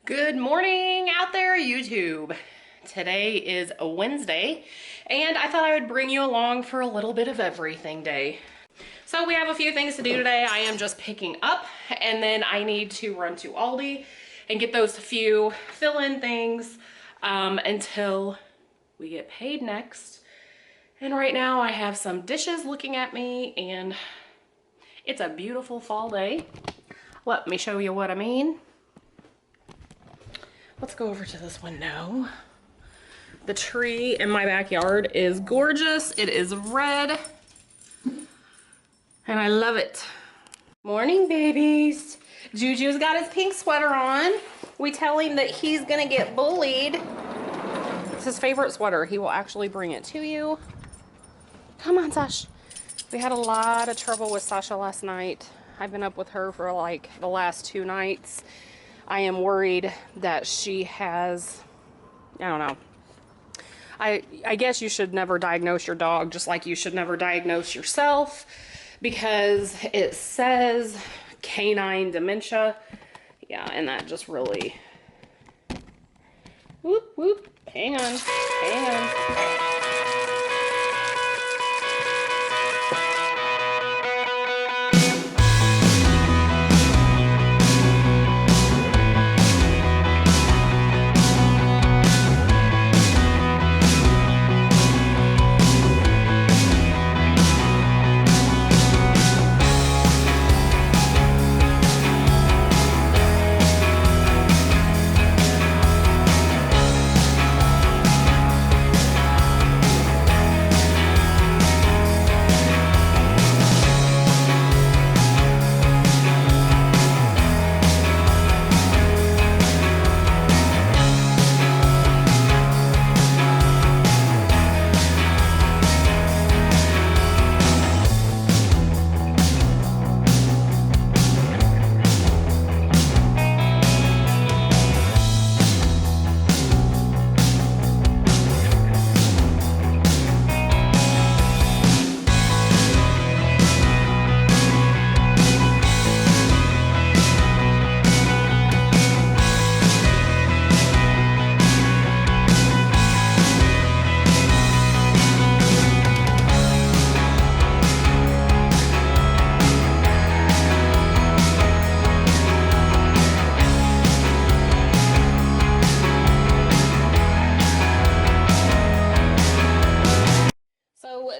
Good morning out there, YouTube. Today is a Wednesday, and I thought I would bring you along for a little bit of everything day. So we have a few things to do today. I am just picking up, and then I need to run to Aldi and get those few fill-in things until we get paid next. And right now I have some dishes looking at me, and it's a beautiful fall day. Let me show you what I mean. Let's go over to this window. The tree in my backyard is gorgeous. It is red, and I love it. Morning, babies. Juju's got his pink sweater on. We tell him that he's gonna get bullied. It's his favorite sweater. He will actually bring it to you. Come on, Sash. We had a lot of trouble with Sasha last night. I've been up with her for like the last 2 nights. I am worried that she has, I don't know. I guess you should never diagnose your dog, just like you should never diagnose yourself, because it says canine dementia. Yeah, and that just really, whoop, whoop, hang on, hang on.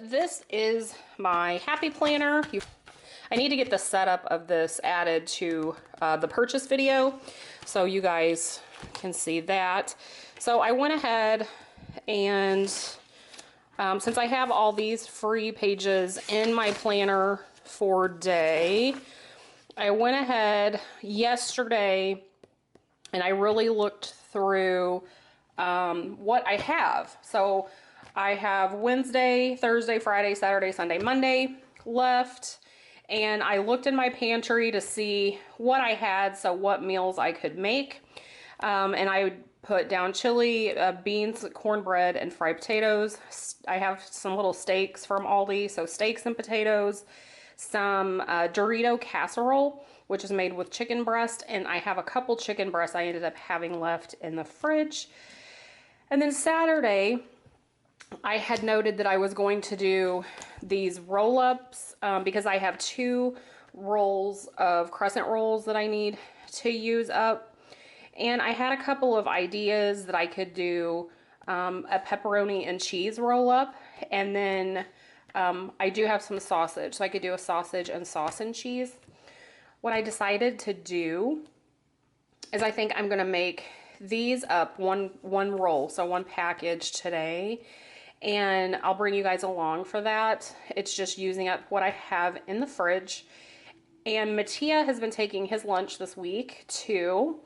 This is my happy planner. I need to get the setup of this added to the purchase video so you guys can see that. So I went ahead and since I have all these free pages in my planner for day, I went ahead yesterday and I really looked through what I have. So I have Wednesday, Thursday, Friday, Saturday, Sunday, Monday left. And I looked in my pantry to see what I had, so what meals I could make. And I would put down chili, beans, cornbread, and fried potatoes. I have some little steaks from Aldi, so steaks and potatoes. Some Dorito casserole, which is made with chicken breast. And I have a couple chicken breasts I ended up having left in the fridge. And then Saturday, I had noted that I was going to do these roll-ups because I have 2 rolls of crescent rolls that I need to use up. And I had a couple of ideas that I could do a pepperoni and cheese roll-up. And then I do have some sausage, so I could do a sausage and sauce and cheese. What I decided to do is I think I'm going to make these up one roll, so 1 package today. And I'll bring you guys along for that. It's just using up what I have in the fridge. And Mattia has been taking his lunch this week too,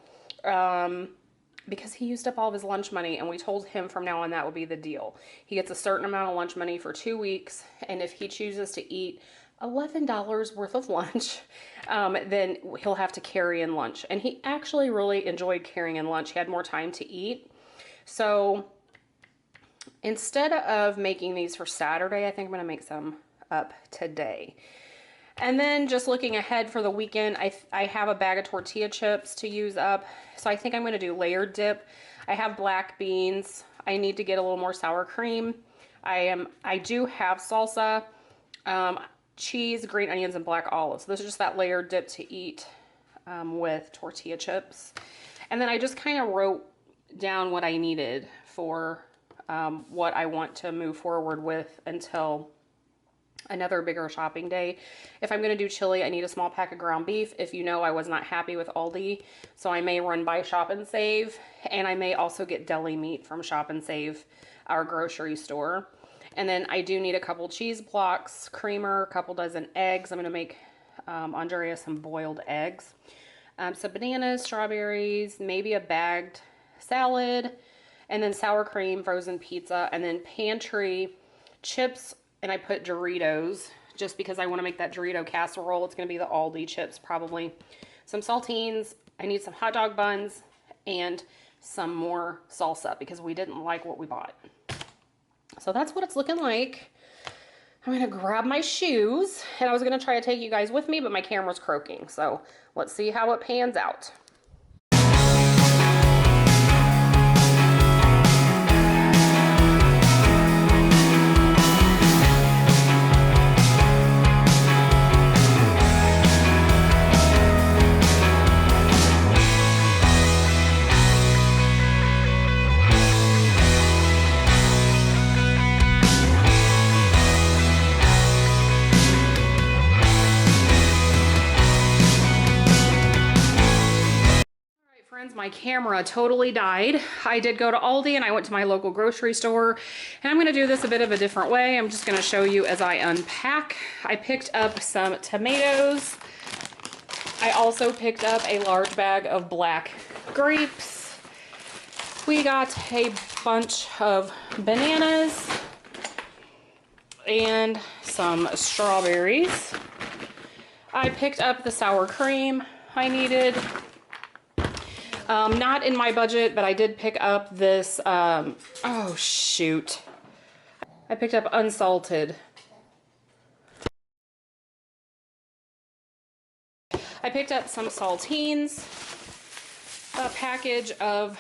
because he used up all of his lunch money, and we told him from now on that would be the deal. He gets a certain amount of lunch money for 2 weeks, and if he chooses to eat $11 worth of lunch, then he'll have to carry in lunch. And he actually really enjoyed carrying in lunch. He had more time to eat. So instead of making these for Saturday, I think I'm going to make some up today. And then just looking ahead for the weekend, I have a bag of tortilla chips to use up. So I think I'm going to do layered dip. I have black beans. I need to get a little more sour cream. I do have salsa, cheese, green onions, and black olives. So this is just that layered dip to eat with tortilla chips. And then I just kind of wrote down what I needed for what I want to move forward with until another bigger shopping day. If I'm going to do chili, I need a small pack of ground beef. If you know, I was not happy with Aldi, so I may run by Shop and Save, and I may also get deli meat from Shop and Save, our grocery store. And then I do need a couple cheese blocks, creamer, a couple dozen eggs. I'm going to make Andrea some boiled eggs. Some bananas, strawberries, maybe a bagged salad, and then sour cream, frozen pizza, and then pantry chips. And I put Doritos just because I want to make that Dorito casserole. It's going to be the Aldi chips probably. Some saltines. I need some hot dog buns and some more salsa because we didn't like what we bought. So that's what it's looking like. I'm going to grab my shoes, and I was going to try to take you guys with me, but my camera's croaking. So let's see how it pans out. My camera totally died. I did go to Aldi and I went to my local grocery store, and I'm going to do this a bit of a different way. I'm just going to show you as I unpack. I picked up some tomatoes. I also picked up a large bag of black grapes. We got a bunch of bananas and some strawberries. I picked up the sour cream I needed. Not in my budget, but I did pick up this, oh shoot. I picked up unsalted. I picked up some saltines, a package of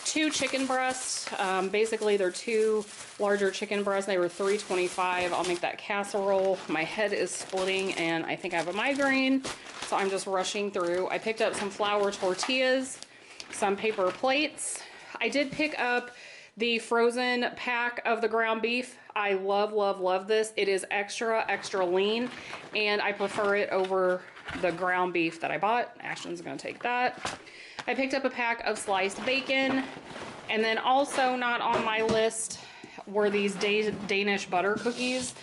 2 chicken breasts. Basically, they're 2 larger chicken breasts. They were $3.25. I'll make that casserole. My head is splitting, and I think I have a migraine, so I'm just rushing through. I picked up some flour tortillas, some paper plates. I did pick up the frozen pack of the ground beef. I love, love, love this. It is extra, extra lean, and I prefer it over the ground beef that I bought. Ashton's gonna take that. I picked up a pack of sliced bacon, and then also not on my list were these Danish butter cookies.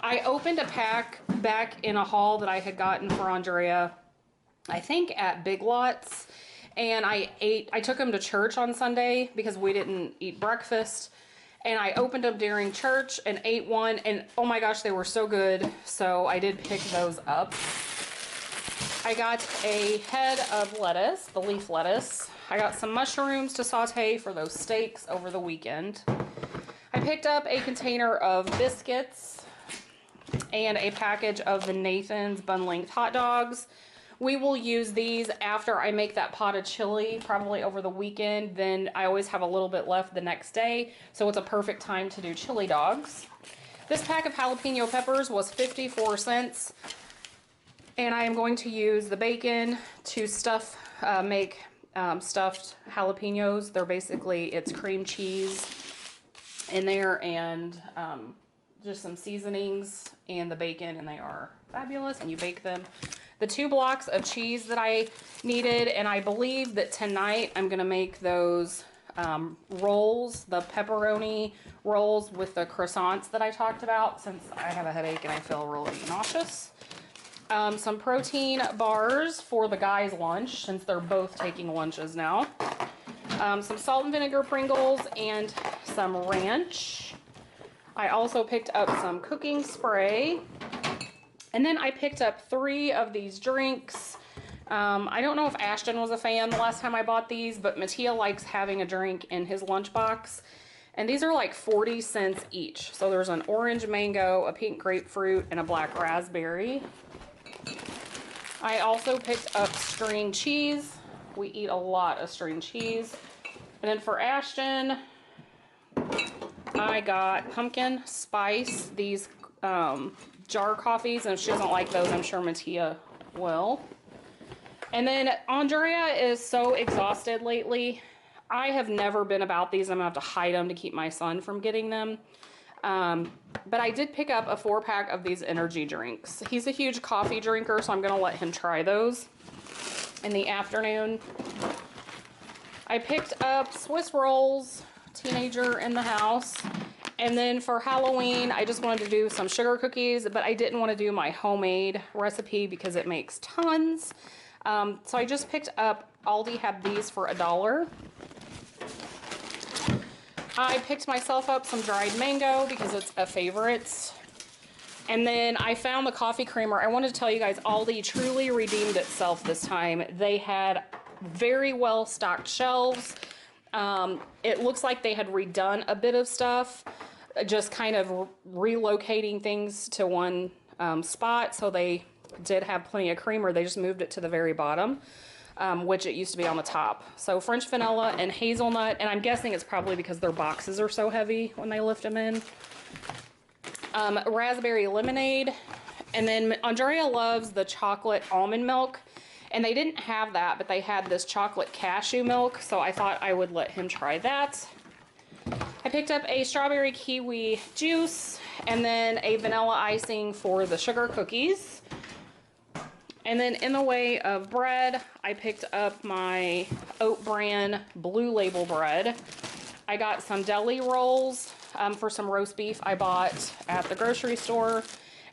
I opened a pack back in a haul that I had gotten for Andrea, I think at Big Lots, and I took them to church on Sunday because we didn't eat breakfast, and I opened them during church and ate one, and oh my gosh, they were so good, so I did pick those up. I got a head of lettuce, the leaf lettuce. I got some mushrooms to saute for those steaks over the weekend. I picked up a container of biscuits and a package of the Nathan's bun-length hot dogs. We will use these after I make that pot of chili, probably over the weekend. Then I always have a little bit left the next day, so it's a perfect time to do chili dogs. This pack of jalapeno peppers was 54 cents. And I am going to use the bacon to make stuffed jalapenos. They're basically, it's cream cheese in there and just some seasonings and the bacon, and they are fabulous, and you bake them. The 2 blocks of cheese that I needed, and I believe that tonight I'm gonna make those rolls, the pepperoni rolls with the croissants that I talked about, since I have a headache and I feel really nauseous. Some protein bars for the guys' lunch, since they're both taking lunches now. Some salt and vinegar Pringles and some ranch. I also picked up some cooking spray. And then I picked up 3 of these drinks. I don't know if Ashton was a fan the last time I bought these, but Mattia likes having a drink in his lunchbox. And these are like 40 cents each. So there's an orange mango, a pink grapefruit, and a black raspberry. I also picked up string cheese. We eat a lot of string cheese. And then for Ashton, I got pumpkin spice, these jar coffees, and if she doesn't like those, I'm sure Mattia will. And then Andrea is so exhausted lately. I have never been about these. I'm gonna have to hide them to keep my son from getting them. But I did pick up a 4-pack of these energy drinks. He's a huge coffee drinker, so I'm gonna let him try those in the afternoon. I picked up Swiss rolls, teenager in the house. And then for Halloween, I just wanted to do some sugar cookies, but I didn't want to do my homemade recipe because it makes tons. So I just picked up, Aldi had these for $1. I picked myself up some dried mango because it's a favorite. And then I found the coffee creamer. I wanted to tell you guys, Aldi truly redeemed itself this time. They had very well stocked shelves. It looks like they had redone a bit of stuff, just kind of relocating things to one spot. So they did have plenty of creamer. They just moved it to the very bottom, which it used to be on the top. So French vanilla and hazelnut, and I'm guessing it's probably because their boxes are so heavy when they lift them in. Raspberry lemonade, and then Andrea loves the chocolate almond milk, and they didn't have that, but they had this chocolate cashew milk, so I thought I would let him try that. I picked up a strawberry kiwi juice, and then a vanilla icing for the sugar cookies. And then in the way of bread, I picked up my Oat Bran Blue Label bread. I got some deli rolls for some roast beef I bought at the grocery store.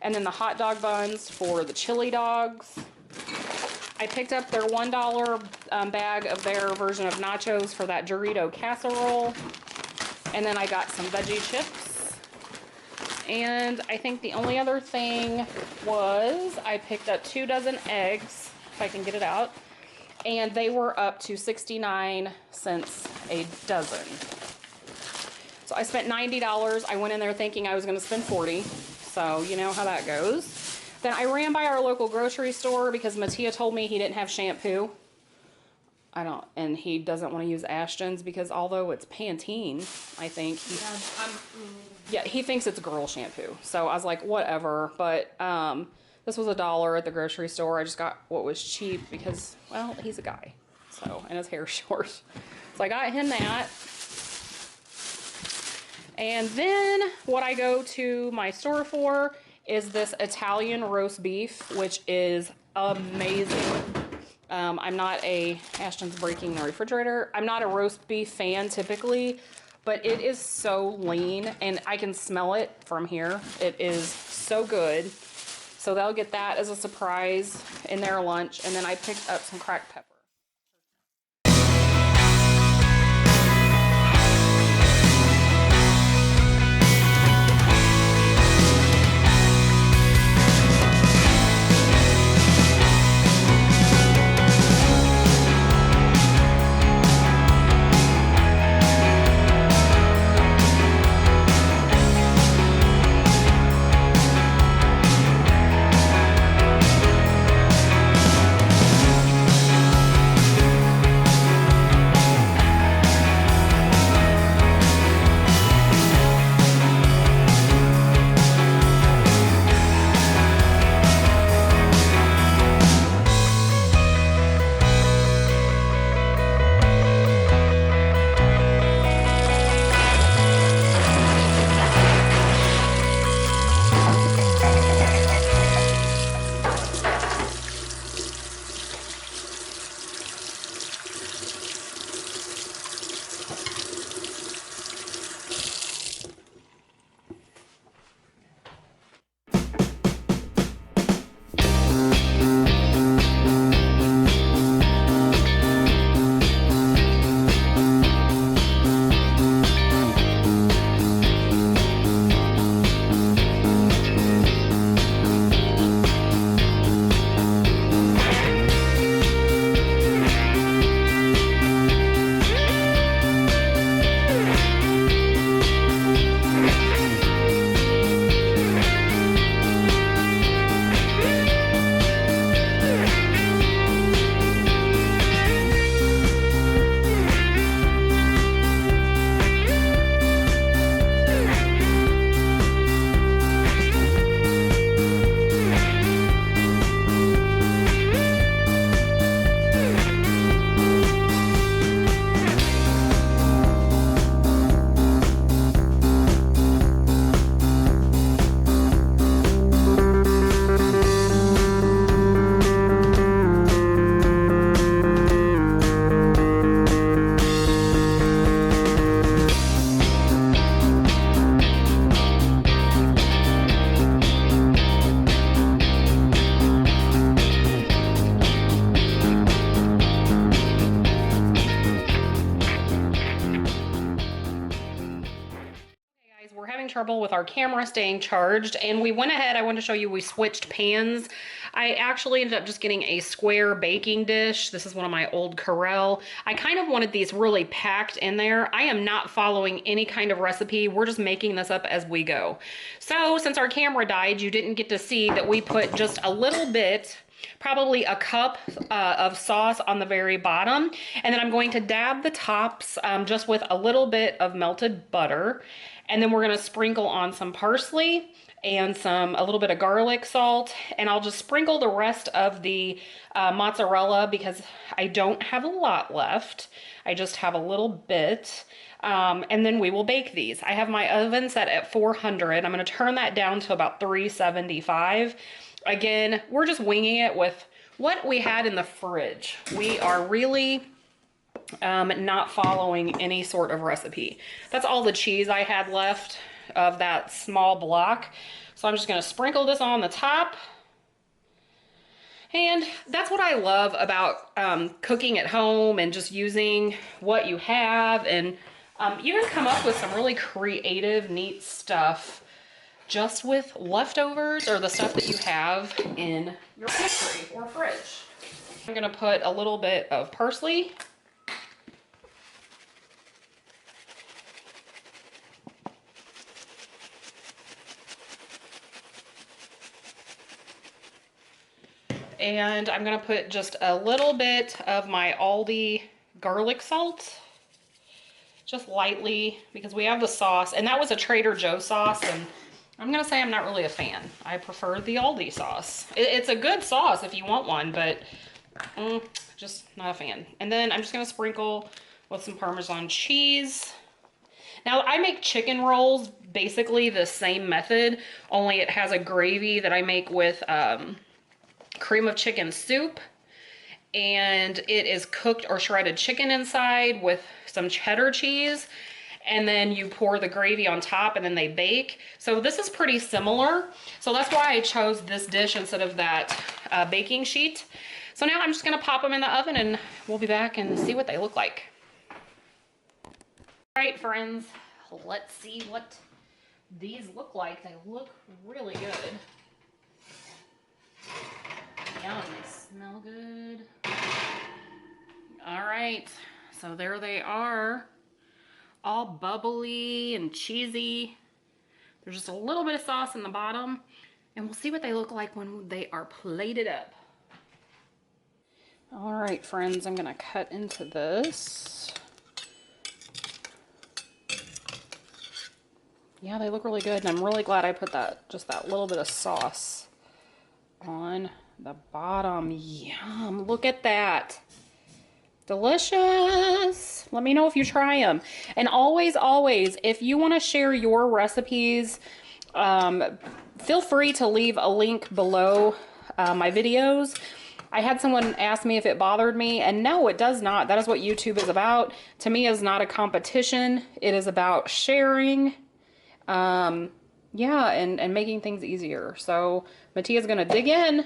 And then the hot dog buns for the chili dogs. I picked up their $1 bag of their version of nachos for that Dorito casserole. And then I got some veggie chips. And I think the only other thing was I picked up 2 dozen eggs, if I can get it out, and they were up to 69 cents a dozen. So I spent $90. I went in there thinking I was going to spend 40, so you know how that goes. Then I ran by our local grocery store because Mattia told me he didn't have shampoo. And he doesn't want to use Ashton's because although it's Pantene, I think he thinks it's girl shampoo. So I was like, whatever. But this was $1 at the grocery store. I just got what was cheap because, well, he's a guy. So, and his hair's short. So I got him that. And then what I go to my store for is this Italian roast beef, which is amazing. I'm not Ashton's breaking the refrigerator. I'm not a roast beef fan typically, but it is so lean and I can smell it from here. It is so good. So they'll get that as a surprise in their lunch. And then I picked up some cracked pepper. having trouble with our camera staying charged, and we went ahead, I want to show you, we switched pans. I actually ended up just getting a square baking dish. This is one of my old Corel. I kind of wanted these really packed in there. I am not following any kind of recipe. We're just making this up as we go. So since our camera died, you didn't get to see that we put just a little bit, probably a cup of sauce on the very bottom. And then I'm going to dab the tops just with a little bit of melted butter. And then we're going to sprinkle on some parsley and a little bit of garlic salt. And I'll just sprinkle the rest of the mozzarella because I don't have a lot left. I just have a little bit. And then we will bake these. I have my oven set at 400. I'm going to turn that down to about 375. Again, we're just winging it with what we had in the fridge. We are really not following any sort of recipe. That's all the cheese I had left of that small block. So I'm just going to sprinkle this on the top. And that's what I love about cooking at home and just using what you have. And you can come up with some really creative, neat stuff just with leftovers or the stuff that you have in your pantry or fridge. I'm gonna put a little bit of parsley. And I'm gonna put just a little bit of my Aldi garlic salt, just lightly, because we have the sauce, and that was a Trader Joe's sauce, and I'm gonna say I'm not really a fan. I prefer the Aldi sauce. It's a good sauce if you want one, but just not a fan. And then I'm just gonna sprinkle with some Parmesan cheese. Now I make chicken rolls basically the same method, only it has a gravy that I make with cream of chicken soup, and it is cooked or shredded chicken inside with some cheddar cheese. And then you pour the gravy on top and then they bake. So this is pretty similar. So that's why I chose this dish instead of that baking sheet. So now I'm just gonna pop them in the oven and we'll be back and see what they look like. All right, friends, let's see what these look like. They look really good. Yum, they smell good. All right, so there they are. All bubbly and cheesy. There's just a little bit of sauce in the bottom, and we'll see what they look like when they are plated up. All right, friends, I'm gonna cut into this. Yeah, they look really good, and I'm really glad I put just that little bit of sauce on the bottom. Yum, look at that. Delicious. Let me know if you try them. And always, if you want to share your recipes, feel free to leave a link below my videos. I had someone ask me if it bothered me, and no, it does not. That is what YouTube is about. To me, it's not a competition. It is about sharing, yeah, and making things easier. So Mattia's gonna dig in.